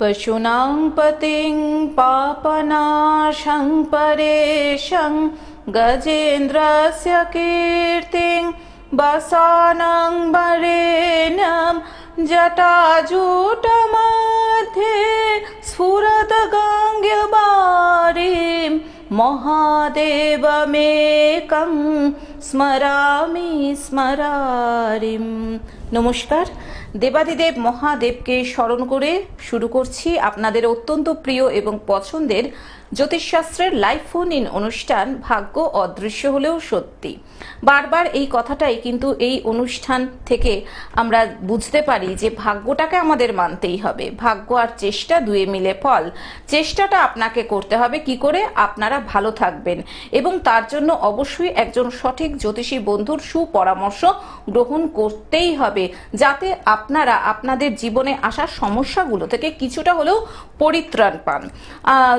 पशूनां पतिं पापनाशं परेशं गजेन्द्रस्य कीर्तिं वसानं वरेण्यं जटाजूटमध्ये स्फुरद्गङ्गवारीं महादेवमेकं स्मरामि स्मरारिम्। नमस्कार, দেবাদিদেব মহাদেবকে স্মরণ করে শুরু করছি আপনাদের অত্যন্ত প্রিয় এবং পছন্দের জ্যোতিষশাস্ত্রের লাইভ ফোন ইন অনুষ্ঠান ভাগ্য অদৃশ্য হলেও সত্যি। বারবার এই কথাটাই কিন্তু এই অনুষ্ঠান থেকে আমরা বুঝতে পারি যে ভাগ্যটাকে আমাদের মানতেই হবে। ভাগ্য আর চেষ্টা দুয়ে মিলে ফল। চেষ্টাটা আপনাকে করতে হবে কি করে আপনারা ভালো থাকবেন, এবং তার জন্য অবশ্যই একজন সঠিক জ্যোতিষী বন্ধুর সুপরামর্শ গ্রহণ করতেই হবে, যাতে আপনারা আপনাদের জীবনে আসা সমস্যাগুলো থেকে কিছুটা হলেও পরিত্রাণ পান।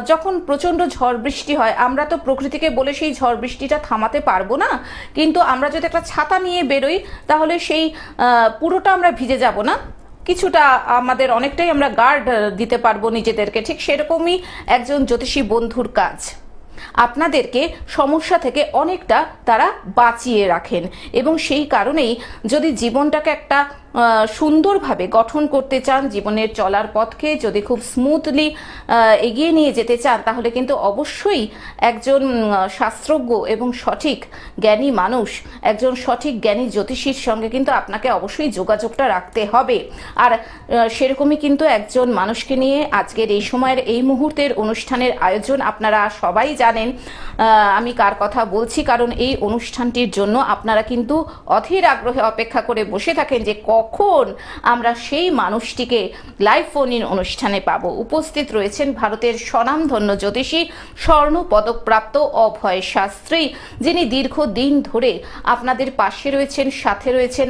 যখন প্রচন্ড ঝড় বৃষ্টি হয়, আমরা তো প্রকৃতিকে বলে সেই ঝড় বৃষ্টিটা থামাতে পারবো না, কিন্তু আমরা যদি একটা ছাতা নিয়ে বেরোই তাহলে সেই পুরোটা আমরা ভিজে যাব না, কিছুটা আমাদের অনেকটাই আমরা গার্ড দিতে পারবো নিজেদেরকে। ঠিক সেরকমই একজন জ্যোতিষী বন্ধুর কাজ, আপনাদেরকে সমস্যা থেকে অনেকটা তারা বাঁচিয়ে রাখেন। এবং সেই কারণেই যদি জীবনটাকে একটা সুন্দরভাবে গঠন করতে চান, জীবনের চলার পথকে যদি খুব স্মুথলি এগিয়ে নিয়ে যেতে চান, তাহলে কিন্তু অবশ্যই একজন শাস্ত্রজ্ঞ এবং সঠিক জ্ঞানী মানুষ, একজন সঠিক জ্ঞানী জ্যোতিষীর সঙ্গে কিন্তু আপনাকে অবশ্যই যোগাযোগটা রাখতে হবে। আর সেরকমই কিন্তু একজন মানুষকে নিয়ে আজকের এই সময়ের এই মুহূর্তের অনুষ্ঠানের আয়োজন। আপনারা সবাই জানেন আমি কার কথা বলছি, কারণ এই অনুষ্ঠানটির জন্য আপনারা কিন্তু অধীর আগ্রহে অপেক্ষা করে বসে থাকেন যে কখন আমরা সেই মানুষটিকে লাইভ ফোন ইন অনুষ্ঠানে পাবো। উপস্থিত রয়েছেন ভারতের স্বনামধন্য জ্যোতিষী, স্বর্ণ পদকপ্রাপ্ত অভয় শাস্ত্রী, যিনি দীর্ঘদিন ধরে আপনাদের পাশে রয়েছেন, সাথে রয়েছেন।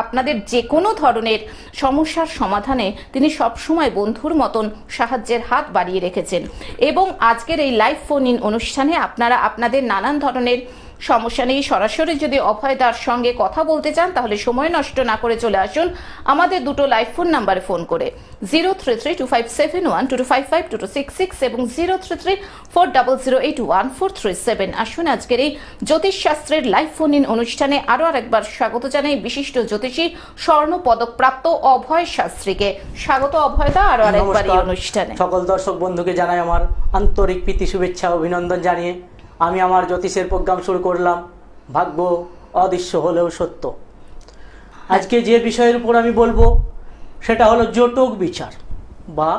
আপনাদের যে কোনো ধরনের সমস্যার সমাধানে তিনি সবসময় বন্ধুর মতন সাহায্যের হাত বাড়িয়ে রেখেছেন। এবং আজকের এই লাইভ ফোন ইন অনুষ্ঠানে আপনারা আপনাদের নানান ধরনের সমস্যা নিয়ে সরাসরি যদি অভয়দার সঙ্গে কথা বলতে চান, তাহলে সময় নষ্ট না করে চলে আসুন আমাদের দুটো লাইভ ফোন নাম্বারে ফোন করে 03325712255266 এবং 033400814337। আসুন আজকের এই জ্যোতিষশাস্ত্রের লাইভ ফোন ইন অনুষ্ঠানে আরো আরেকবার স্বাগত জানাই বিশিষ্ট জ্যোতিষী, স্বর্ণ পদকপ্রাপ্ত অভয় শাস্ত্রীকে। স্বাগত অভয়দা আরো আরেকবার এই অনুষ্ঠানে। সকল দর্শক বন্ধুকে জানাই আমার আন্তরিক প্রীতি, শুভেচ্ছা, অভিনন্দন জানিয়ে আমি আমার জ্যোতিষের প্রোগ্রাম শুরু করলাম, ভাগ্য অদৃশ্য হলেও সত্য। আজকে যে বিষয়ের উপর আমি বলবো সেটা হলো জটক বিচার বা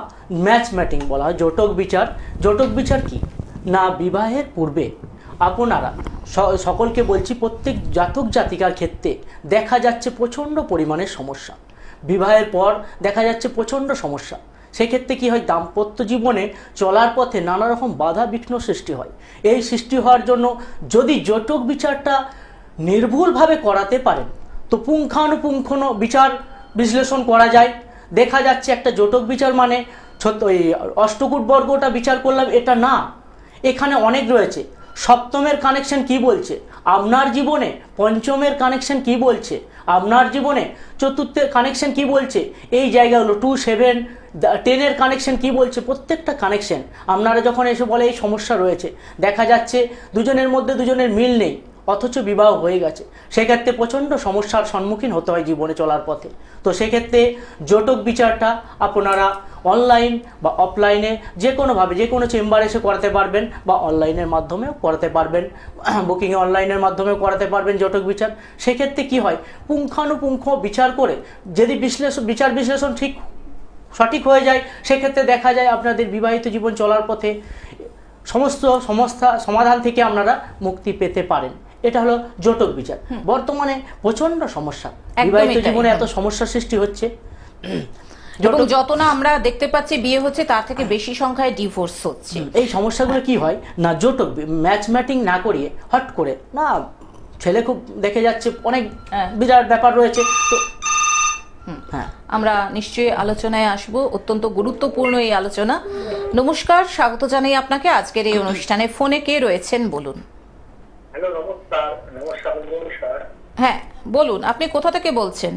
ম্যাচ ম্যাটিং বলা হয়। জটক বিচার, জটক বিচার কি না, বিবাহের পূর্বে আপনারা সকলকে বলছি প্রত্যেক জাতক জাতিকার ক্ষেত্রে দেখা যাচ্ছে প্রচণ্ড পরিমাণের সমস্যা, বিবাহের পর দেখা যাচ্ছে প্রচণ্ড সমস্যা। সেক্ষেত্রে কি হয়, দাম্পত্য জীবনে চলার পথে নানা রকম বাধা বিঘ্ন সৃষ্টি হয়। এই সৃষ্টি হওয়ার জন্য যদি জটক বিচারটা নির্ভুলভাবে করাতে পারেন তো পুঙ্খানুপুঙ্খ বিচার বিশ্লেষণ করা যায়। দেখা যাচ্ছে একটা জটক বিচার মানে ওই অষ্টকূট বর্গটা বিচার করলাম, এটা না, এখানে অনেক রয়েছে। সপ্তমের কানেকশন কি বলছে আপনার জীবনে, পঞ্চমের কানেকশন কি বলছে আপনার জীবনে, চতুর্থের কানেকশন কি বলছে, এই জায়গাগুলো 2, 7, 10-এর কানেকশন কি বলছে, প্রত্যেকটা কানেকশন আপনারা যখন এসে বলে এই সমস্যা রয়েছে, দেখা যাচ্ছে দুজনের মধ্যে দুজনের মিল নেই, অথচ বিবাহ হয়ে গেছে, সেক্ষেত্রে প্রচণ্ড সমস্যার সম্মুখীন হতে হয় জীবনে চলার পথে। তো সেক্ষেত্রে জটক বিচারটা আপনারা অনলাইন বা অফলাইনে যে কোনোভাবে যে কোনো চেম্বারে এসে করাতে পারবেন, বা অনলাইনের মাধ্যমেও করাতে পারবেন, বুকিংয়ে অনলাইনের মাধ্যমেও করাতে পারবেন জটক বিচার। সেক্ষেত্রে কি হয়, পুঙ্খানুপুঙ্খ বিচার করে যদি বিচার বিশ্লেষণ সঠিক হয়ে যায়, সেক্ষেত্রে দেখা যায় আপনাদের বিবাহিত জীবন চলার পথে সমস্ত সমস্যা সমাধান থেকে আপনারা মুক্তি পেতে পারেন। এটা হলো জটক বিচার। বর্তমানে প্রচন্ড সমস্যা, বিবাহিত জীবনে এত সমস্যা সৃষ্টি হচ্ছে, যত না আমরা দেখতে পাচ্ছি বিয়ে হচ্ছে তার থেকে বেশি সংখ্যায় ডিভোর্স হচ্ছে। এই সমস্যাগুলো কি হয় না, জটক ম্যাচ ম্যাটিং না করিয়ে হট করে না, ছেলে খুব দেখে যাচ্ছে, অনেক বিরাট ব্যাপার রয়েছে। তো হ্যাঁ, আমরা নিশ্চয়ই আলোচনায় আসব, অত্যন্ত গুরুত্বপূর্ণ এই আলোচনা। নমস্কার, স্বাগত জানাই আপনাকে আজকের এই অনুষ্ঠানে। ফোনে কে রয়েছেন বলুন? হ্যালো, নমস্কার। নমস্কার। হ্যাঁ বলুন, আপনি কোথা থেকে বলছেন?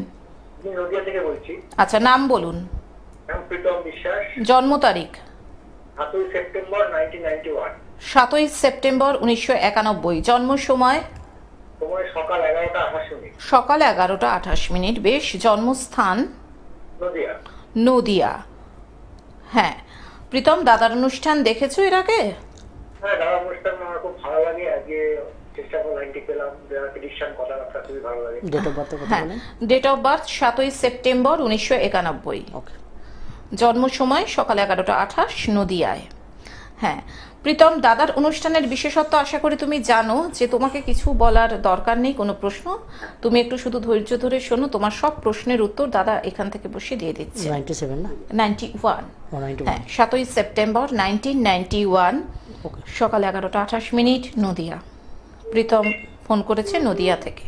আমি নদিয়া থেকে বলছি। আচ্ছা, নাম বলুন। নাম প্রীতম বিশ্বাস। জন্ম তারিখ 7ই সেপ্টেম্বর 1991। 7ই সেপ্টেম্বর 1991। জন্ম সময় সময় সকাল 11:28। সকাল 11:28। বেশ। জন্মস্থান নদিয়া। নদিয়া। হ্যাঁ, প্রীতম দাদার অনুষ্ঠান দেখেছো এর আগে? হ্যাঁ, দাদা অনুষ্ঠান আমার খুব ভালো লাগে। আজকে চেষ্টা করে লাইনটি পেলাম, প্রেডিকশন কথাবার্তা খুবই ভালো লাগে। ডেট অফ বার্থ কথা হ্যাঁ, বলেন। ডেট অফ বার্থ 7ই সেপ্টেম্বর 1991। ওকে। জন্ম সময় সকাল 11:28 নদিয়ায়। হ্যাঁ প্রীতম, দাদার অনুষ্ঠানের বিশেষত্ব আশা করি তুমি জানো, যে তোমাকে কিছু বলার দরকার নেই কোনো প্রশ্ন, তুমি একটু শুধু ধৈর্য ধরে শোনো, তোমার সব প্রশ্নের উত্তর দাদা এখান থেকে বসে দিয়ে দিচ্ছে। 97 না? 91। 91। হ্যাঁ, 7ই সেপ্টেম্বর 1991 ওকে। সকাল 11:28 নদিয়া। প্রীতম ফোন করেছে নদিয়া থেকে।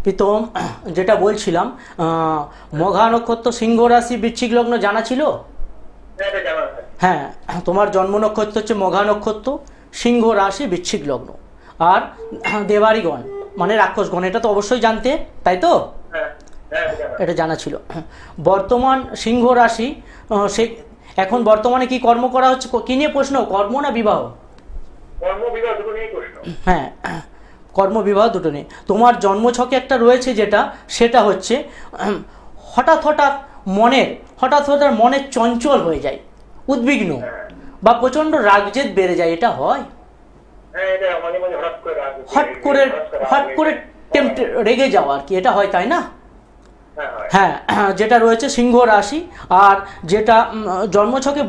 প্রীতম, যেটা বলছিলাম, মঘা নক্ষত্র সিংহ রাশি বৃশ্চিক লগ্ন জানা ছিল? হ্যাঁ, এটা জানা আছে। হ্যাঁ, তোমার জন্ম নক্ষত্র হচ্ছে মঘা নক্ষত্র, সিংহ রাশি বৃশ্চিক লগ্ন। আর দেবারিগণ মানে রাক্ষসগণ, এটা তো অবশ্যই জানতে, তাই তো? হ্যাঁ, হ্যাঁ, এটা জানা। এটা জানা ছিল। বর্তমান সিংহ রাশি, সে এখন বর্তমানে কি কর্ম করা হচ্ছে? কি নিয়ে প্রশ্ন, কর্ম না বিবাহ? কর্ম বিভাগ দুটো নিয়েই প্রশ্ন। হ্যাঁ, কর্ম বিবাহ দুটো নেই। তোমার জন্মছকে একটা রয়েছে যেটা, সেটা হচ্ছে হঠাৎ হঠাৎ মনের চঞ্চল হয়ে যায়, উদ্বিগ্ন বা প্রচণ্ড রাগজেদ বেড়ে যায়, এটা হয়? হ্যাঁ, এটা মাঝে মাঝে হঠাৎ করে রাগ উঠে হট করে রেগে যাওয়া আর কি, এটা হয়, তাই না? হ্যাঁ, হয়। হ্যাঁ, যেটা রয়েছে সিংহ রাশি, আর যেটা জন্মছকে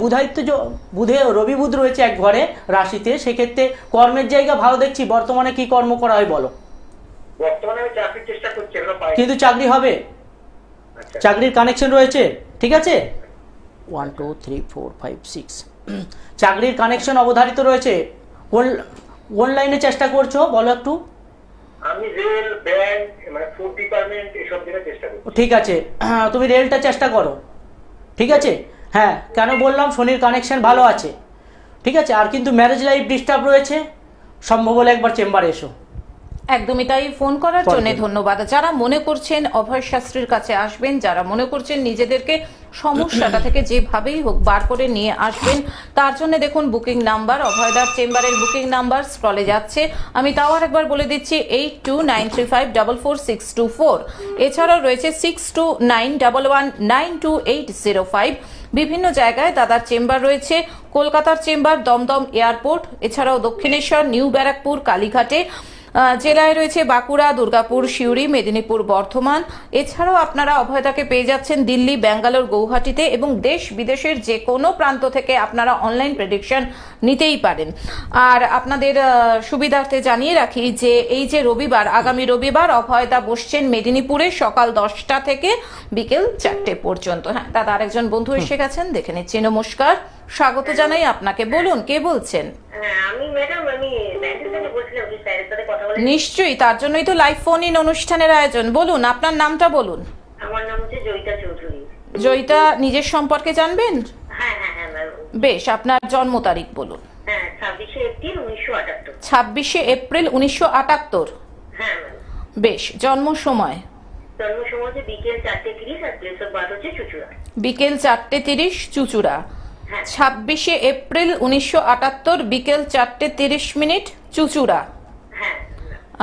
বুধে রবি বুধ রয়েছে এক ঘরে রাশিতে, সেক্ষেত্রে কর্মের জায়গা ভালো দেখছি। বর্তমানে কি কর্ম করা হয় বলো? বর্তমানে আমি চাকরির চেষ্টা করছি, এখনো পাইনি। কিন্তু চাকরি হবে, আচ্ছা। চাকরির কানেকশন রয়েছে, ঠিক আছে? 1 2 3 4 5 6 চাকরির কানেকশন অবধারিত রয়েছে। কোন লাইনে চেষ্টা করছো বলো একটু? আমি রেল, ব্যাংক, মানে ফুড ডিপার্টমেন্ট এসব দিকে চেষ্টা করছি। ঠিক আছে, তুমি রেলটা চেষ্টা করো, ঠিক আছে? হ্যাঁ, কেন বললাম, শনির কানেকশন ভালো আছে, ঠিক আছে? আর কিন্তু ম্যারেজ লাইফ ডিস্টার্ব রয়েছে, সম্ভব হলে একবার চেম্বারে এসো। একদমই তাই। ফোন করার জন্য ধন্যবাদ। যারা মনে করছেন অভয় শাস্ত্রীর কাছে আসবেন, যারা মনে করছেন নিজেদেরকে সমস্যাটা থেকে যেভাবেই হোক বার করে নিয়ে আসবেন, তার জন্য দেখুন বুকিং নাম্বার, অভয়দার চেম্বারের বুকিং নাম্বার স্ক্রলে যাচ্ছে। আমি তাও আর একবার বলে দিচ্ছি 8293544624। এছাড়াও রয়েছে 6291192805। বিভিন্ন জায়গায় দাদার চেম্বার রয়েছে। কলকাতার চেম্বার দমদম এয়ারপোর্ট, এছাড়াও দক্ষিণেশ্বর, নিউ ব্যারাকপুর, কালীঘাটে, জেলায় রয়েছে বাঁকুড়া, দুর্গাপুর, সিউড়ি, মেদিনীপুর, বর্ধমান। এছাড়াও আপনারা অভয়দাকে পেয়ে যাচ্ছেন দিল্লি, ব্যাঙ্গালোর, গৌহাটিতে, এবং দেশ বিদেশের যে কোনো প্রান্ত থেকে আপনারা অনলাইন প্রেডিকশন নিতেই পারেন। আর আপনাদের সুবিধার্থে জানিয়ে রাখি যে এই যে রবিবার, আগামী রবিবার অভয়দা বসছেন মেদিনীপুরে সকাল 10টা থেকে বিকেল 4টে পর্যন্ত। হ্যাঁ দাদা, আরেকজন বন্ধু এসে গেছেন, দেখে নিচ্ছি। নমস্কার, স্বাগত জানাই আপনাকে। বলুন, কে বলছেন? আমি ম্যাডাম, আমি ব্যাংকের থেকে বলছিলাম, কি স্যারের সাথে কথা বলে? নিশ্চয়ই, তার জন্যই তো লাইভ ফোন ইন অনুষ্ঠানের আয়োজন। বলুন, আপনার নামটা বলুন। আমার নাম হচ্ছে জয়িতা চৌধুরী। জয়িতা, নিজের সম্পর্কে জানবেন? হ্যাঁ হ্যাঁ হ্যাঁ ম্যাডাম। বেশ, আপনার জন্ম তারিখ বলুন। হ্যাঁ, 26শে এপ্রিল 1978। 26শে এপ্রিল 1978। হ্যাঁ ম্যাডাম। বেশ। জন্ম সময়? জন্ম সময় হচ্ছে বিকেল 4:30, আর প্লেস অফ বার্থ হচ্ছে চুচুড়া। বিকেল 4:30 চুচুড়া। 26শে এপ্রিল 1978 বিকেল 4:30 চুচুড়া। হ্যাঁ।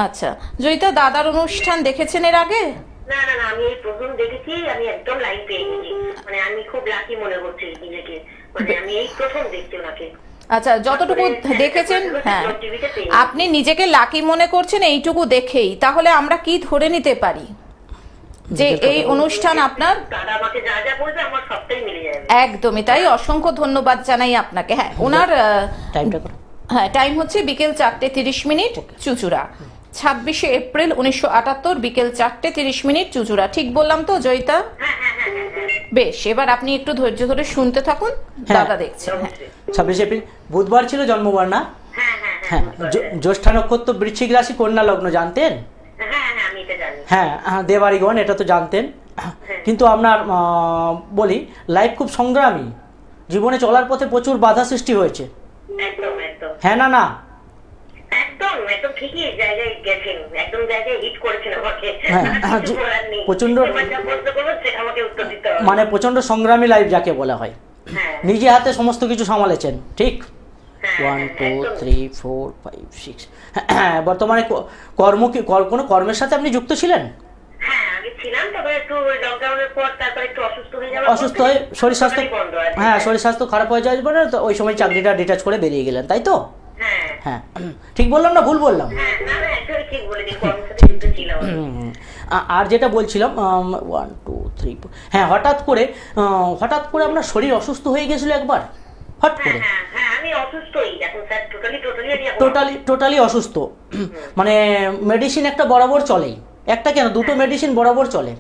আচ্ছা জয়িতা, দাদার অনুষ্ঠান দেখেছেন এর আগে? না না না, আমি এই প্রথম দেখেছি। আমি একদম লাইন পেয়ে গেছি, মানে আমি খুব লাকি মনে করছি নিজেকে, মানে আমি এই প্রথম দেখছি ওনাকে। আচ্ছা, যতটুকু দেখেছেন, হ্যাঁ আপনি নিজেকে লাকি মনে করছেন এইটুকু দেখেই, তাহলে আমরা কি ধরে নিতে পারি যে এই অনুষ্ঠান আপনার? দাদা আমাকে যা যা বলবে আমার সবটাই মিলে যাবে। একদমই তাই, অসংখ্য ধন্যবাদ জানাই আপনাকে। হ্যাঁ, ওনার টাইম হচ্ছে বিকেল 4:30 চুচুড়া। 26শে এপ্রিল 1978 বিকেল 4:30 চুচুড়া। ঠিক বললাম তো জয়িতা? বেশ, এবার আপনি একটু ধৈর্য ধরে শুনতে থাকুন, দাদা দেখছেন। 26 এপ্রিল বুধবার ছিল জন্মবার না? হ্যাঁ, জ্যৈষ্ঠা নক্ষত্র, বৃশ্চিক রাশি, কন্যা লগ্ন, জানতেন? হ্যাঁ, দেবারিগণ এটা তো জানতেন। কিন্তু আপনার বলি, লাইফ খুব সংগ্রামী, জীবনে চলার পথে প্রচুর বাধা সৃষ্টি হয়েছে। হ্যাঁ না না? একদম একদম ঠিকই জায়গায় গেছেন, একদম জায়গায় হিট করেছেন আমাকে। হ্যাঁ, কিছু বলার নেই। প্রচন্ড এবার যা প্রশ্ন করবো সেটা আমাকে উত্তর দিতে হবে। মানে প্রচন্ড সংগ্রামী লাইফ যাকে বলা হয়, হ্যাঁ নিজে হাতে সমস্ত কিছু সামালেছেন, ঠিক? হ্যাঁ, 1 2 একদম। 3 4 5 6। বর্তমানে কোনো কর্মের সাথে আপনি যুক্ত ছিলেন? হ্যাঁ আমি ছিলাম, তবে একটু লকডাউনের পর তারপর একটু অসুস্থ হয়ে যাওয়ার অসুস্থ পর হয়ে শরীর স্বাস্থ্য, টোটালি বন্ধ আছে। হ্যাঁ শরীর স্বাস্থ্য খারাপ হয়ে যাওয়ার পরে তো ওই সময় চাকরিটা ডিটাচ করে বেরিয়ে গেলেন, তাই তো? হ্যাঁ হ্যাঁ, ঠিক বললাম না ভুল বললাম? হ্যাঁ, না না একদমই ঠিক বলেছি, কর্মের সাথে যুক্ত ছিলাম আমি। আর যেটা বলছিলাম 1 2 3 4, হ্যাঁ হঠাৎ করে আপনার শরীর অসুস্থ হয়ে গেছিল একবার, হট হ্যাঁ করে হ্যাঁ হ্যাঁ, আমি অসুস্থই এখন স্যার, টোটালি আমি এখন টোটালি অসুস্থ। মানে মেডিসিন একটা বরাবর চলেই, একটা কেন দুটো মেডিসিন বরাবর চলে।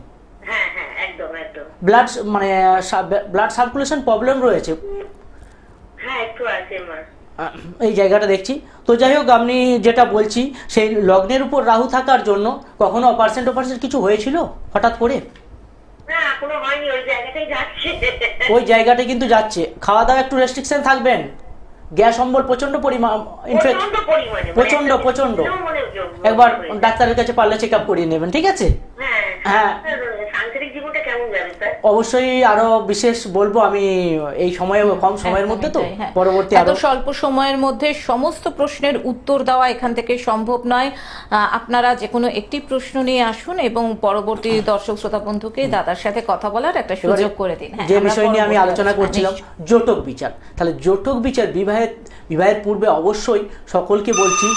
হ্যাঁ হ্যাঁ একদম একদম। ব্লাড সার্কুলেশন প্রবলেম রয়েছে, হ্যাঁ একটু আছে আমার। এই জায়গাটা দেখছি। তো যাই হোক, আমি যেটা বলছি, সেই লগ্নের উপর রাহু থাকার জন্য কখনো অপারেশন কিছু হয়েছিল হঠাৎ করে? না এখনো হয়নি, ওই জায়গাটাই যাচ্ছে। ওই জায়গাটা কিন্তু যাচ্ছে। খাওয়া দাওয়া একটু রেস্ট্রিকশন থাকবেন, গ্যাস অম্বল প্রচন্ড পরিমাণ, প্রচন্ড পরিমাণে, প্রচন্ড একবার ডাক্তারের কাছে পারলে চেক আপ করিয়ে নেবেন, ঠিক আছে? হ্যাঁ। সাংসারিক জীবনটা কেমন যাবে স্যার? অবশ্যই আরো বিশেষ বলবো আমি, এই সময়ে কম সময়ের মধ্যে তো হ্যাঁ। পরবর্তী এত আরো স্বল্প সময়ের মধ্যে সমস্ত প্রশ্নের উত্তর দেওয়া এখান থেকে সম্ভব নয়। আপনারা যে কোনো একটি প্রশ্ন নিয়ে আসুন এবং পরবর্তী দর্শক শ্রোতা বন্ধুকে দাদার সাথে কথা বলার একটা সুযোগ করে দিন। হ্যাঁ, যে আমরা বিষয় নিয়ে আমি পরবর্তী আলোচনা করছিলাম, জটক বিচার। তাহলে জটক বিচার বিবাহের পূর্বে অবশ্যই সকলকে বলছি।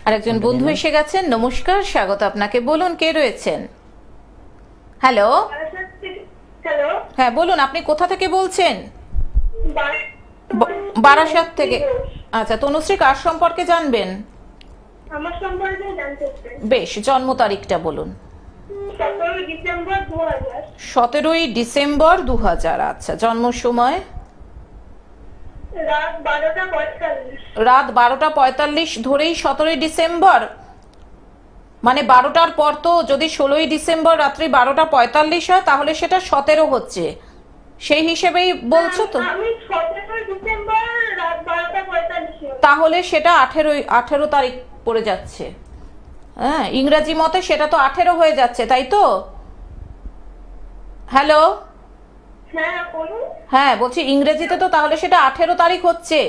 আরেকজন বন্ধু এসে গেছেন। নমস্কার, স্বাগত আপনাকে। বলুন কে রয়েছেন? হ্যালো, হ্যালো, হ্যাঁ বলুন, আপনি কোথা থেকে বলছেন? বারাসাত থেকে। আচ্ছা, তনুশ্রী কার সম্পর্কে জানবেন? আমার সম্পর্কে জানতে চাই। বেশ, জন্ম তারিখটা বলুন। 17 ডিসেম্বর 2000। 17ই ডিসেম্বর 2000। আচ্ছা, জন্ম সময়? রাত 12:45। রাত 12:45 ধরেই 17ই ডিসেম্বর, মানে 12টার পর তো যদি 16ই ডিসেম্বর রাত্রি 12:45 হয় তাহলে সেটা 17 হচ্ছে, সেই হিসেবেই বলছো তো? আমি 17 ডিসেম্বর রাত 12:45। তাহলে সেটা 18 তারিখ পড়ে যাচ্ছে। হ্যাঁ, ইংরেজি মতে সেটা তো 18 হয়ে যাচ্ছে, তাই তো? হ্যালো, হ্যাঁ বলুন। হ্যাঁ বলছি, ইংরেজিতে তো তাহলে সেটা 18 তারিখ হচ্ছে।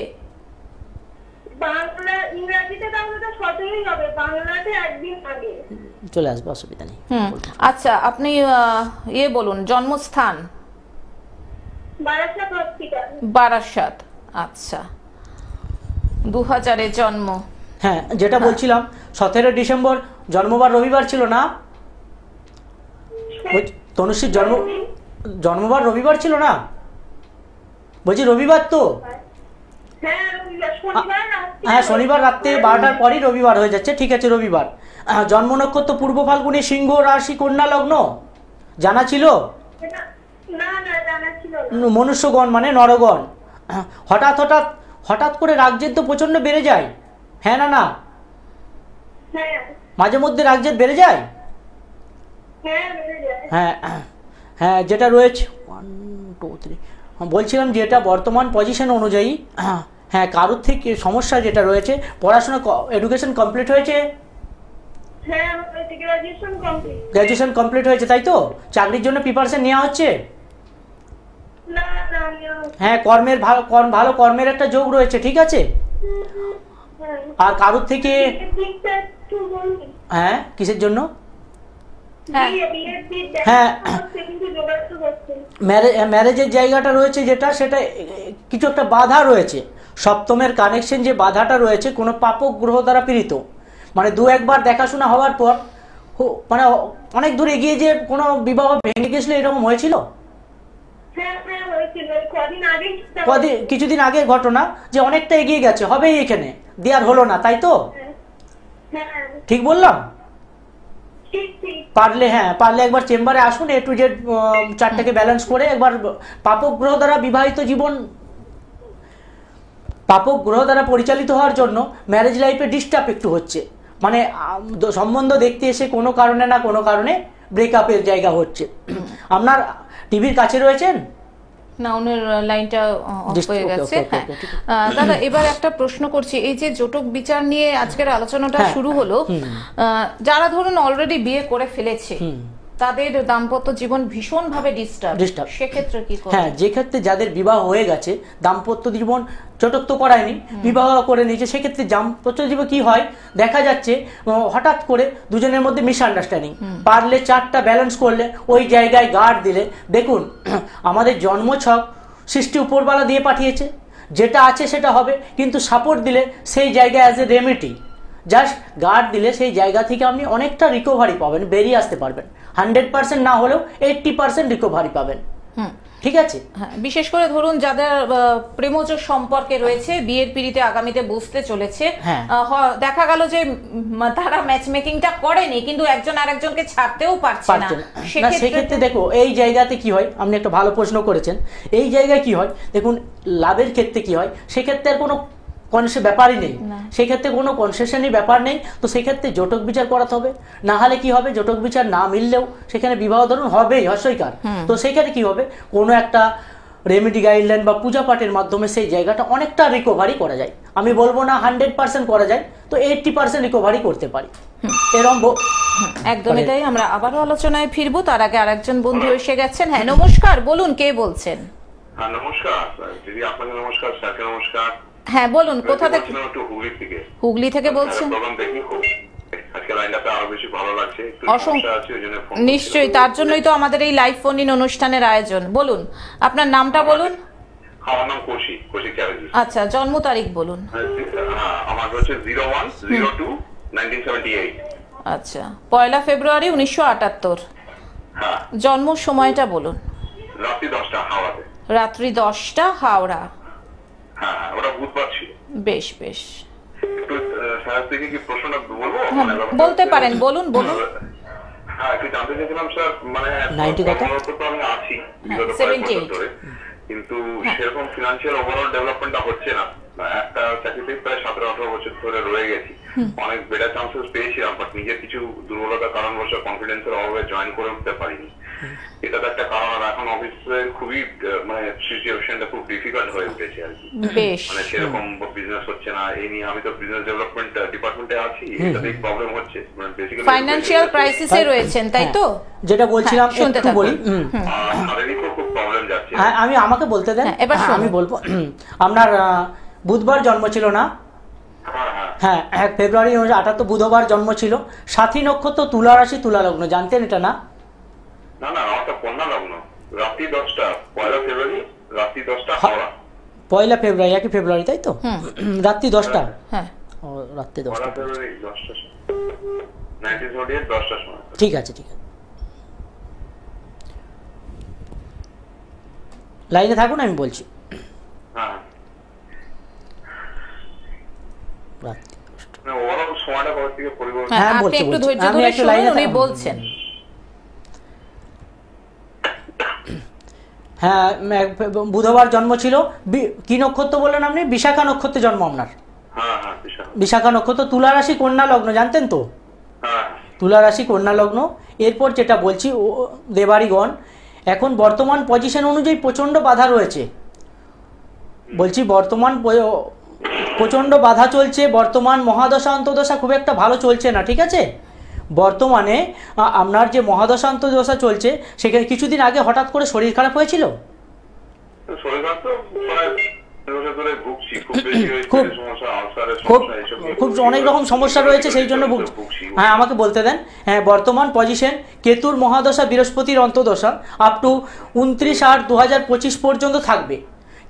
বাংলা ইংরেজিতে তাহলে তো 17ই হবে, বাংলাতে একদিন আগে। চলে আসবে, অসুবিধা নেই। আচ্ছা, আপনি বলুন জন্মস্থান? বারাসাত হসপিটাল। বারাসাত। আচ্ছা, 2000-এ জন্ম। হ্যাঁ, যেটা বলছিলাম 17 ডিসেম্বর জন্মবার রবিবার ছিল না? তনুশ্রীর জন্মবার রবিবার ছিল না? বলছি রবিবার তো? হ্যাঁ, শনিবার রাত্রে 12টার পরই রবিবার হয়ে যাচ্ছে, ঠিক আছে রবিবার। জন্ম নক্ষত্র পূর্ব ফাল্গুনী, সিংহ রাশি, কন্যা লগ্ন, জানা ছিল? মনুষ্যগণ মানে নরগণ। হঠাৎ করে রাগজেদ তো প্রচন্ড বেড়ে যায়, হ্যাঁ না না? মাঝে মধ্যে রাগজেদ বেড়ে যায়। হ্যাঁ হ্যাঁ, যেটা রয়েছে 1 2 3, বলছিলাম যেটা বর্তমান পজিশন অনুযায়ী, হ্যাঁ কারোর থেকে সমস্যা যেটা রয়েছে, পড়াশোনা এডুকেশন কমপ্লিট হয়েছে? গ্র্যাজুয়েশন কমপ্লিট হয়েছে, তাই তো? চাকরির জন্য প্রিপারেশন নেওয়া হচ্ছে? হ্যাঁ, ভালো কর্মের একটা যোগ রয়েছে, ঠিক আছে? আর কারোর থেকে, হ্যাঁ কিসের জন্য? হ্যাঁ, ম্যারেজের জায়গাটা রয়েছে যেটা, সেটা কিছু একটা বাধা রয়েছে। সপ্তমের কানেকশন যে বাধাটা রয়েছে কোনো পাপক গ্রহ দ্বারা পীড়িত, মানে 2-1 বার দেখাশোনা হওয়ার পর মানে অনেক দূর এগিয়ে যে কোনো বিবাহ ভেঙে গেছিল, এরকম হয়েছিল? কিছুদিন আগের ঘটনা, যে অনেকটা এগিয়ে গেছে, হবেই এখানে, দেওয়ার হলো না, তাই তো? ঠিক বললাম? পারলে একবার চেম্বারে আসুন, A to Z চারটাকে ব্যালেন্স করে একবার। পাপক গ্রহ দ্বারা বিবাহিত জীবন, পাপক গ্রহ দ্বারা পরিচালিত হওয়ার জন্য ম্যারেজ লাইফে ডিস্টার্ব একটু হচ্ছে, মানে সম্বন্ধ দেখতে এসে কোনো কারণে না কোনো কারণে ব্রেকআপের জায়গা হচ্ছে। আপনার টিভির কাছে রয়েছেন? না, ওনার লাইনটা অফ হয়ে ওকে, গেছে। ওকে, হ্যাঁ ওকে, ঠিক দাদা, এবার একটা প্রশ্ন করছি, এই যে জটক বিচার নিয়ে আজকের আলোচনাটা হ্যাঁ, শুরু হলো, যারা ধরুন অলরেডি বিয়ে করে ফেলেছে তাদের দাম্পত্য জীবন ভীষণভাবে ডিস্টার্ব, সেক্ষেত্রে কি করবে? হ্যাঁ, যে ক্ষেত্রে যাদের বিবাহ হয়ে গেছে, দাম্পত্য জীবন চটক তো করায়নি, বিবাহ করে নিয়েছে, সেক্ষেত্রে দাম্পত্য জীবন কি হয় দেখা যাচ্ছে হঠাৎ করে দুজনের মধ্যে মিসআন্ডারস্ট্যান্ডিং, পারলে চারটা ব্যালেন্স করলে ওই জায়গায় গার্ড দিলে, দেখুন আমাদের জন্মছক সৃষ্টি উপরবালা দিয়ে পাঠিয়েছে, যেটা আছে সেটা হবে, কিন্তু সাপোর্ট দিলে সেই জায়গায় as a remedy just guard দিলে সেই জায়গা থেকে আপনি অনেকটা রিকভারি পাবেন, বেরিয়ে আসতে পারবেন। 100% না হলেও 80% রিকভারি পাবেন। ঠিক আছে। হ্যাঁ, বিশেষ করে ধরুন যাদের প্রেমজ সম্পর্কে রয়েছে, বিয়ের পিড়িতে আগামীতে বসতে চলেছে, দেখা গেল যে তারা ম্যাচ মেকিংটা করেনি, কিন্তু একজন আরেকজনকে ছাড়তেও পারছে না, সেক্ষেত্রে দেখো এই জায়গাতে কি হয়, আপনি একটা ভালো প্রশ্ন করেছেন, এই জায়গায় কি হয় দেখুন, লাভের ক্ষেত্রে কি হয়, সেক্ষেত্রে আর কোনো ব্যাপারই নেই, সেক্ষেত্রে কোনো কনসেশনই ব্যাপার নেই, তো সেক্ষেত্রে জটক বিচার করাতে হবে। না হলে কি হবে, জটক বিচার না মিললেও সেখানে বিবাহ ধরুন হবেই, হস্যইকার, তো সেখানে কি হবে, কোনো একটা রেমেডি গাইডলাইন বা পূজা পাঠের মাধ্যমে সেই জায়গাটা অনেকটা রিকভারি করা যায়। আমি বলবো না 100% করা যায়, তো 80% রিকভারি করতে পারি এরকম। একদমই তাই। আমরা আবারও আলোচনায় ফিরবো, তার আগে আরেকজন বন্ধু এসে গেছেন। হ্যাঁ নমস্কার, বলুন কে বলছেন? হ্যাঁ নমস্কার দিদি, আপনাকে নমস্কার, স্যারকে নমস্কার। হ্যাঁ বলুন, কোথা থেকে? হুগলি থেকে। হুগলি থেকে বলছেন? আজকে লাইনটাতে আরো বেশি ভালো লাগছে, নিশ্চয়ই, তার জন্যই তো আমাদের এই লাইভ ফোন ইন অনুষ্ঠানের আয়োজন। বলুন আপনার নামটা বলুন। আমার নাম কৌশিক চ্যাটার্জি। আচ্ছা, জন্ম তারিখ বলুন। আমার হচ্ছে 01/02/1978। আচ্ছা, 1 ফেব্রুয়ারি 1978। হ্যাঁ। জন্ম সময়টা বলুন। রাত্রি 10টা হাওড়াতে। রাত্রি 10টা হাওড়া। হ্যাঁ, ওটা বুধবার ছিল। বেশ বেশ। একটু স্যার থেকে কি প্রশ্নটা বলবো? বলতে পারেন, বলুন বলুন। হ্যাঁ, একটু জানতে চাইছিলাম স্যার, মানে 90 কত? আমি আছি 78, কিন্তু সেরকম ফিনান্সিয়াল ওভারঅল ডেভেলপমেন্টটা হচ্ছে না। একটা চাকরিতে প্রায় 17-18 বছর ধরে রয়ে গেছি, অনেক বেটার চান্সেস পেয়েছিলাম, বাট নিজের কিছু দুর্বলতার কারণবশ কনফিডেন্সের অভাবে জয়েন করে উঠতে পারিনি। এটা তো একটা কারণ। আর এখন অফিসে খুবই মানে সিচুয়েশনটা খুব ডিফিকাল্ট হয়ে উঠেছে আর কি, মানে সেরকম বিজনেস হচ্ছে না। এই নিয়ে আমি তো বিজনেস ডেভেলপমেন্ট ডিপার্টমেন্টে আছি, এটাতে প্রবলেম হচ্ছে, মানে বেসিক্যালি ফাইনান্সিয়াল ক্রাইসিসে রয়েছেন, তাই তো? যেটা বলছিলাম একটু বলি, খুব প্রবলেম যাচ্ছে। হ্যাঁ, আমাকে বলতে দেন, আমি বলবো। আপনার বুধবার জন্ম ছিল না? হ্যাঁ, 1 ফেব্রুয়ারি 1978 বুধবার জন্ম ছিল। সাথী নক্ষত্র, তুলা রাশি, তুলা লগ্ন, জানতেন এটা না? না না, ওটা কন্যা লগ্ন। রাত্রি 10টা, 1 ফেব্রুয়ারি রাত্রি 10টা হাওড়া। 1 ফেব্রুয়ারি, 1 ফেব্রুয়ারি তাই তো? রাত্রি 10টা। হ্যাঁ, ও রাত্রি 10টা, 1 ফেব্রুয়ারি 10টা, 1978 10টার সময়। ঠিক আছে ঠিক আছে, লাইনে থাকুন, আমি বলছি। হ্যাঁ, রাত্রি 10টা। মানে ওভারঅল সময়টা কবে থেকে পরিবর্তন? হ্যাঁ, আপনি বলছি, একটু বলছি। ধৈর্য আমি ধরে একটু শুনুন, লাইনে উনি থাকুন। বলছেন। হ্যাঁ, বুধবার জন্ম ছিল। কি নক্ষত্র বললেন আপনি? বিশাখা নক্ষত্রে জন্ম আপনার। হ্যাঁ, বিশাখা নক্ষত্র, তুলা রাশি, কন্যা লগ্ন, জানতেন তো? হ্যাঁ, তুলা রাশি, কন্যা লগ্ন। এরপর যেটা বলছি, দেবাড়িগণ এখন বর্তমান পজিশন অনুযায়ী প্রচণ্ড বাধা রয়েছে। বলছি বর্তমান প্রচণ্ড বাধা চলছে, বর্তমান মহাদশা অন্তর্দশা খুব একটা ভালো চলছে না, ঠিক আছে? বর্তমানে আপনার যে মহাদশা অন্তর্দশা চলছে, সেখানে কিছুদিন আগে হঠাৎ করে শরীর খারাপ হয়েছিল। খুব অনেক রকম সমস্যা রয়েছে, সেই জন্য হ্যাঁ, আমাকে বলতে দেন। হ্যাঁ, বর্তমান পজিশন কেতুর মহাদশা, বৃহস্পতির অন্তর্দশা আপ টু 29/8/2025 পর্যন্ত থাকবে।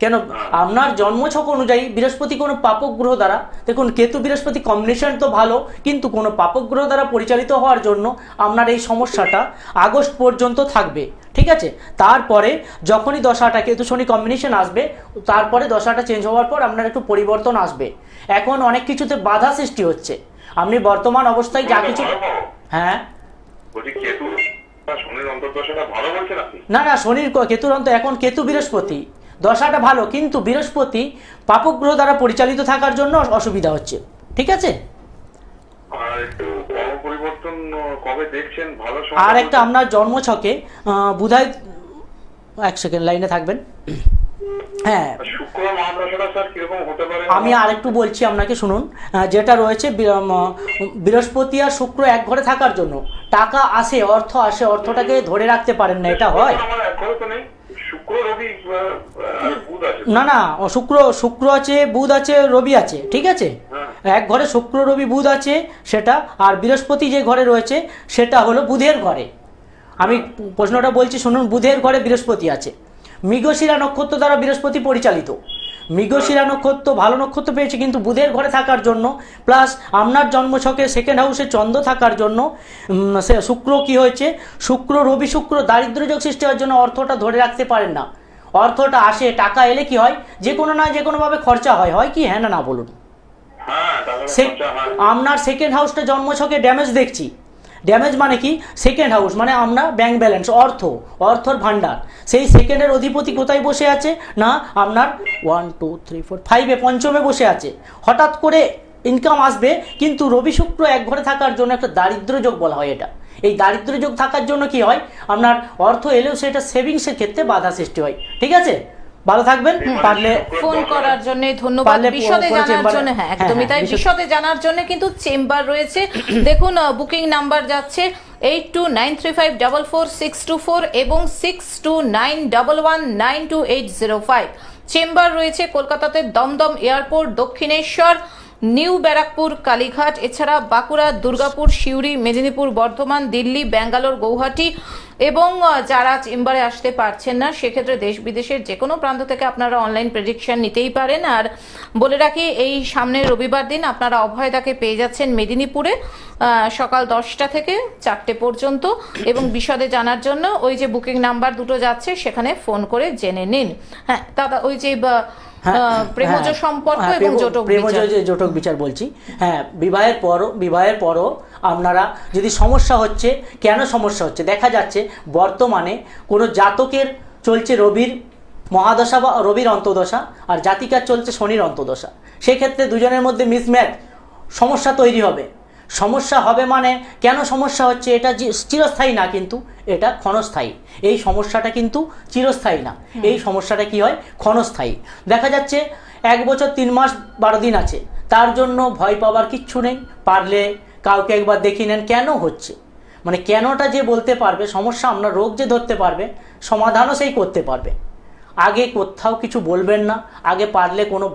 কেন, আপনার জন্মছক অনুযায়ী বৃহস্পতি কোনো পাপক গ্রহ দ্বারা, দেখুন কেতু বৃহস্পতি কম্বিনেশন তো ভালো, কিন্তু কোনো পাপক গ্রহ দ্বারা পরিচালিত হওয়ার জন্য আপনার এই সমস্যাটা আগস্ট পর্যন্ত থাকবে, ঠিক আছে? তারপরে যখনই দশাটা কেতু শনি কম্বিনেশন আসবে, তারপরে দশাটা চেঞ্জ হওয়ার পর আপনার একটু পরিবর্তন আসবে। এখন অনেক কিছুতে বাধা সৃষ্টি হচ্ছে, আপনি বর্তমান অবস্থায় যা কিছু। হ্যাঁ, না না, শনির কেতুর অন্ত, এখন কেতু বৃহস্পতি দশাটা ভালো, কিন্তু বৃহস্পতি পাপক গ্রহ দ্বারা পরিচালিত থাকার জন্য অসুবিধা হচ্ছে, ঠিক আছে? আর একটা আপনার জন্মছকে বুধায় এক সেকেন্ড লাইনে থাকবেন। হ্যাঁ, শুক্র মহাদশাটা স্যার কিরকম হতে পারে? আমি আরেকটু বলছি আপনাকে, শুনুন। যেটা রয়েছে বৃহস্পতি আর শুক্র এক ঘরে থাকার জন্য টাকা আসে, অর্থ আসে, অর্থটাকে ধরে রাখতে পারেন না, এটা হয়। আমার এক ঘরে তো নেই, শুক্র রবি বুধ আছে। না না, শুক্র আছে, বুধ আছে, রবি আছে, ঠিক আছে। এক ঘরে শুক্র রবি বুধ আছে সেটা, আর বৃহস্পতি যে ঘরে রয়েছে সেটা হলো বুধের ঘরে। আমি প্রশ্নটা বলছি শুনুন, বুধের ঘরে বৃহস্পতি আছে। মৃগশিরা নক্ষত্র দ্বারা বৃহস্পতি পরিচালিত। মৃগশিরা নক্ষত্র ভালো নক্ষত্র পেয়েছে, কিন্তু বুধের ঘরে থাকার জন্য প্লাস আপনার জন্মছকে সেকেন্ড হাউসে চন্দ্র থাকার জন্য শুক্র কি হয়েছে, শুক্র রবি শুক্র দারিদ্র্য যোগ সৃষ্টি হওয়ার জন্য অর্থটা ধরে রাখতে পারেন না। অর্থটা আসে, টাকা এলে কি হয়, যে কোনো না যে কোনোভাবে খরচা হয় কি? হ্যাঁ না বলুন। আপনার সেকেন্ড হাউসটা জন্মছকে ড্যামেজ দেখছি। ড্যামেজ মানে কি? সেকেন্ড হাউস মানে আমরা ব্যাংক ব্যালেন্স, অর্থর ভান্ডার। সেই সেকেন্ডের অধিপতি কোথায় বসে আছে না, আপনার 1 2 3 4 5-এ পঞ্চমে বসে আছে। হঠাৎ করে ইনকাম আসবে, কিন্তু রবি শুক্র এক ঘরে থাকার জন্য একটা দারিদ্র্য যোগ বলা হয় এটা। এই দারিদ্র্য যোগ থাকার জন্য কি হয়, আপনার অর্থ এলেও সেটা সেভিংসের ক্ষেত্রে বাধা সৃষ্টি হয়। ঠিক আছে, ভালো থাকবেন। পারলে ফোন করার জন্য ধন্যবাদ, বিশদে জানার জন্য। হ্যাঁ, একদমই তাই, বিশদে জানার জন্য কিন্তু চেম্বার রয়েছে। দেখুন, বুকিং নাম্বার যাচ্ছে 8293544624 এবং 6291119280 চেম্বার রয়েছে কলকাতাতে দমদম এয়ারপোর্ট, দক্ষিণেশ্বর, নিউ ব্যারাকপুর, কালীঘাট, এছাড়া বাঁকুড়া, দুর্গাপুর, সিউড়ি, মেদিনীপুর, বর্ধমান, দিল্লি, ব্যাঙ্গালোর, গৌহাটি। এবং যারা চেম্বারে আসতে পারছেন না সেক্ষেত্রে দেশ বিদেশের যে কোনো প্রান্ত থেকে আপনারা অনলাইন প্রেডিকশন নিতেই পারেন। আর বলে রাখি, এই সামনের রবিবার দিন আপনারা অভয়দাকে পেয়ে যাচ্ছেন মেদিনীপুরে সকাল 10টা থেকে 4টে পর্যন্ত। এবং বিশদে জানার জন্য ওই যে বুকিং নাম্বার দুটো যাচ্ছে সেখানে ফোন করে জেনে নিন। হ্যাঁ দাদা, ওই যে প্রেমজ সম্পর্ক এবং জটক বিচার বলছি। হ্যাঁ, বিবাহের পরও আপনারা যদি সমস্যা হচ্ছে, কেন সমস্যা হচ্ছে, দেখা যাচ্ছে বর্তমানে কোনো জাতকের চলছে রবির মহাদশা বা রবির অন্তর্দশা, আর জাতিকার চলছে শনির অন্তর্দশা। সেক্ষেত্রে দুজনের মধ্যে মিসম্যাচ, সমস্যা তৈরি হবে। সমস্যা হবে মানে কেন সমস্যা হচ্ছে, এটা চিরস্থায়ী না, কিন্তু এটা ক্ষণস্থায়ী। এই সমস্যাটা কিন্তু চিরস্থায়ী না, এই সমস্যাটা কি হয়, ক্ষণস্থায়ী। দেখা যাচ্ছে 1 বছর 3 মাস 12 দিন আছে, তার জন্য ভয় পাওয়ার কিচ্ছু নেই। পারলে কাউকে একবার দেখিয়ে নেন কেন হচ্ছে, মানে কেনটা যে বলতে পারবে, সমস্যা আপনার রোগ যে ধরতে পারবে, সমাধানও সেই করতে পারবে। আগে কোথাও কিছু বলবেন না, আগে পারলে কোনো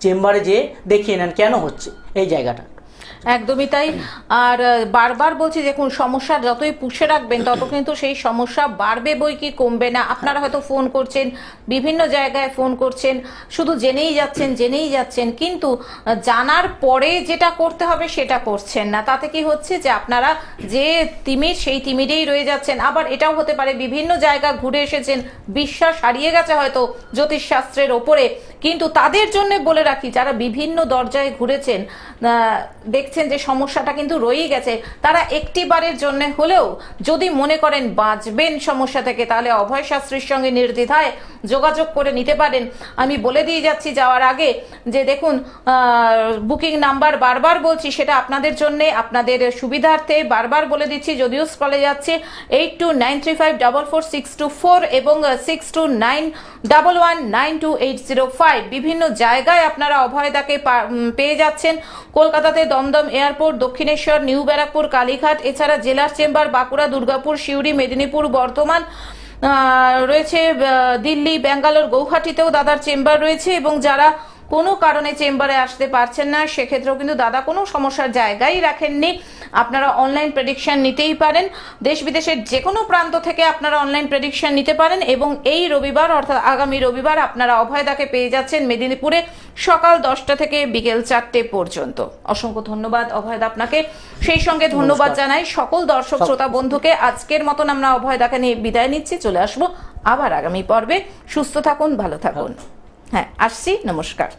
চেম্বারে যেয়ে দেখিয়ে নেন কেন হচ্ছে এই জায়গাটা। একদমই তাই। আর বারবার বলছি, দেখুন, সমস্যা যতই পুষে রাখবেন তত কিন্তু সেই সমস্যা বাড়বে বই কি কমবে না। আপনারা হয়তো ফোন করছেন, বিভিন্ন জায়গায় ফোন করছেন, শুধু জেনেই যাচ্ছেন, কিন্তু জানার পরে যেটা করতে হবে সেটা করছেন না। তাতে কি হচ্ছে যে আপনারা যে তিমির সেই তিমিরেই রয়ে যাচ্ছেন। আবার এটাও হতে পারে বিভিন্ন জায়গা ঘুরে এসেছেন, বিশ্বাস হারিয়ে গেছে হয়তো জ্যোতিষশাস্ত্রের ওপরে, কিন্তু তাদের জন্য বলে রাখি, যারা বিভিন্ন দরজায় ঘুরেছেন, দেখছেন যে সমস্যাটা কিন্তু রয়েই গেছে, তারা একটিবারের জন্য হলেও যদি মনে করেন বাঁচবেন সমস্যা থেকে, তাহলে অভয় শাস্ত্রীর সঙ্গে নির্দ্বিধায় যোগাযোগ করে নিতে পারেন। আমি বলে দিয়ে যাচ্ছি যাওয়ার আগে যে দেখুন, বুকিং নাম্বার বারবার বলছি, সেটা আপনাদের জন্য, আপনাদের সুবিধার্থে বারবার বলে দিচ্ছি, যদিও স্ক্রলে যাচ্ছে 8293544624 এবং 6291119280 বিভিন্ন জায়গায় আপনারা অভয়দাকে পেয়ে যাচ্ছেন। কলকাতাতে দমদম এয়ারপোর্ট, দক্ষিণেশ্বর, নিউ ব্যারাকপুর, কালীঘাট, এছাড়া জেলার চেম্বার বাঁকুড়া, দুর্গাপুর, সিউড়ি, মেদিনীপুর, বর্ধমান রয়েছে, দিল্লি, ব্যাঙ্গালোর, গৌহাটিতেও দাদার চেম্বার রয়েছে। এবং যারা কোনো কারণে চেম্বারে আসতে পারছেন না সেক্ষেত্রেও কিন্তু দাদা কোনো সমস্যার জায়গায় রাখেননি, আপনারা অনলাইন প্রেডিকশন নিতেই পারেন। দেশ বিদেশের যে কোনো প্রান্ত থেকে আপনারা অনলাইন প্রেডিকশন নিতে পারেন। এবং এই রবিবার অর্থাৎ আগামী রবিবার আপনারা অভয়দাকে পেয়ে যাচ্ছেন মেদিনীপুরে সকাল 10টা থেকে বিকেল 4টে পর্যন্ত। অসংখ্য ধন্যবাদ অভয়দা আপনাকে, সেই সঙ্গে ধন্যবাদ জানাই সকল দর্শক শ্রোতা বন্ধুকে। আজকের মতন আমরা অভয়দাকে নিয়ে বিদায় নিচ্ছি, চলে আসবো আবার আগামী পর্বে। সুস্থ থাকুন, ভালো থাকুন। হ্যাঁ, আসছি, নমস্কার।